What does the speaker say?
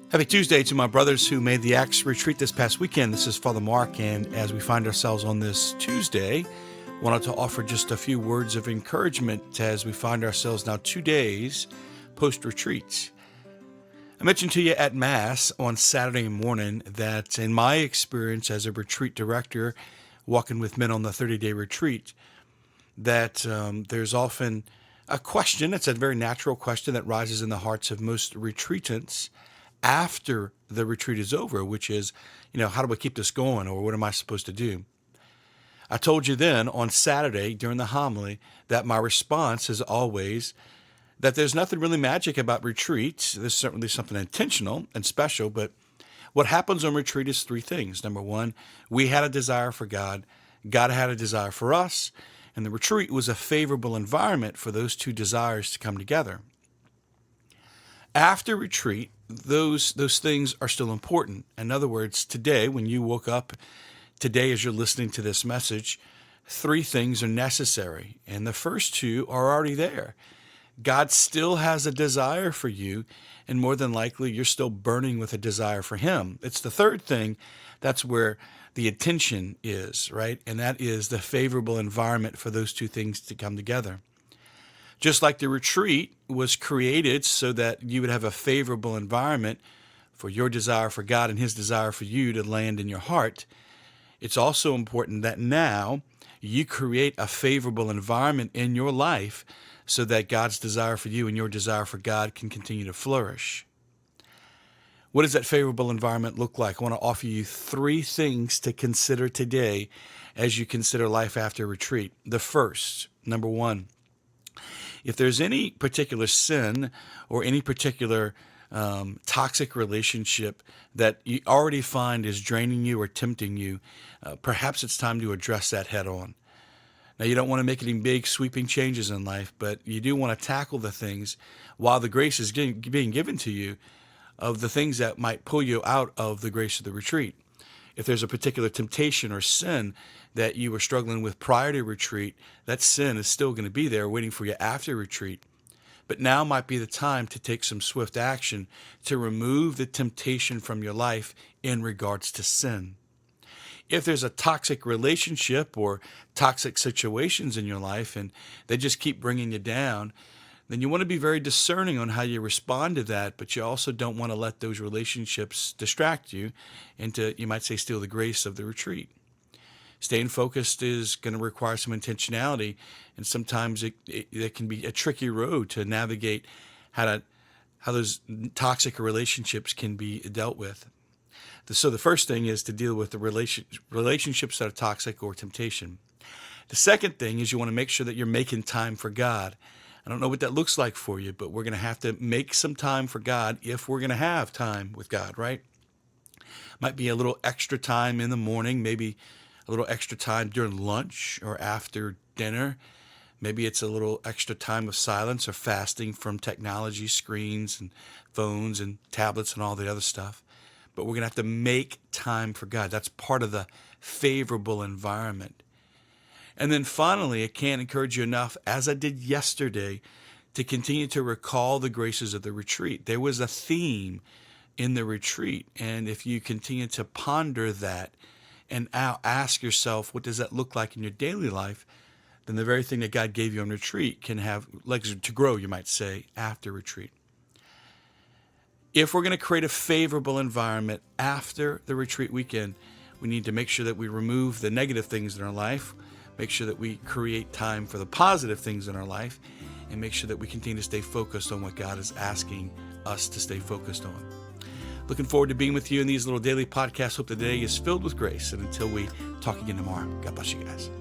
Happy Tuesday to my brothers who made the Acts retreat this past weekend. This is Father Mark, and as we find ourselves on this Tuesday, wanted to offer just a few words of encouragement as we find ourselves now 2 days post-retreat. I mentioned to you at Mass on Saturday morning that in my experience as a retreat director, walking with men on the 30-day retreat, that there's often a question, it's a very natural question that rises in the hearts of most retreatants after the retreat is over, which is, how do I keep this going, or what am I supposed to do? I told you then on Saturday during the homily that my response is always that there's nothing really magic about retreats. There's certainly something intentional and special, but what happens on retreat is three things. Number one, we had a desire for God. God had a desire for us, and the retreat was a favorable environment for those two desires to come together. After retreat, those things are still important. In other words, today, when you woke up, today as you're listening to this message, three things are necessary, and the first two are already there. God still has a desire for you, and more than likely, you're still burning with a desire for Him. It's the third thing, that's where the attention is, right? And that is the favorable environment for those two things to come together. Just like the retreat was created so that you would have a favorable environment for your desire for God and His desire for you to land in your heart, it's also important that now you create a favorable environment in your life so that God's desire for you and your desire for God can continue to flourish. What does that favorable environment look like? I want to offer you three things to consider today as you consider life after retreat. The first, number one, if there's any particular sin or any particular toxic relationship that you already find is draining you or tempting you, perhaps it's time to address that head on. Now, you don't want to make any big sweeping changes in life, but you do want to tackle the things while the grace is being given to you of the things that might pull you out of the grace of the retreat. If there's a particular temptation or sin that you were struggling with prior to retreat, that sin is still going to be there waiting for you after retreat. But now might be the time to take some swift action to remove the temptation from your life in regards to sin. If there's a toxic relationship or toxic situations in your life and they just keep bringing you down, then you want to be very discerning on how you respond to that, but you also don't want to let those relationships distract you and to, you might say, steal the grace of the retreat. Staying focused is going to require some intentionality, and sometimes it can be a tricky road to navigate how those toxic relationships can be dealt with. So the first thing is to deal with the relationships that are toxic or temptation. The second thing is you want to make sure that you're making time for God. I don't know what that looks like for you, but we're going to have to make some time for God if we're going to have time with God, right? Might be a little extra time in the morning, maybe a little extra time during lunch or after dinner. Maybe it's a little extra time of silence or fasting from technology, screens and phones and tablets and all the other stuff. But we're going to have to make time for God. That's part of the favorable environment. And then finally, I can't encourage you enough, as I did yesterday, to continue to recall the graces of the retreat. There was a theme in the retreat, and if you continue to ponder that and ask yourself, what does that look like in your daily life, then the very thing that God gave you on retreat can have legs to grow, you might say, after retreat. If we're going to create a favorable environment after the retreat weekend, we need to make sure that we remove the negative things in our life, make sure that we create time for the positive things in our life, and make sure that we continue to stay focused on what God is asking us to stay focused on. Looking forward to being with you in these little daily podcasts. Hope the day is filled with grace. And until we talk again tomorrow, God bless you guys.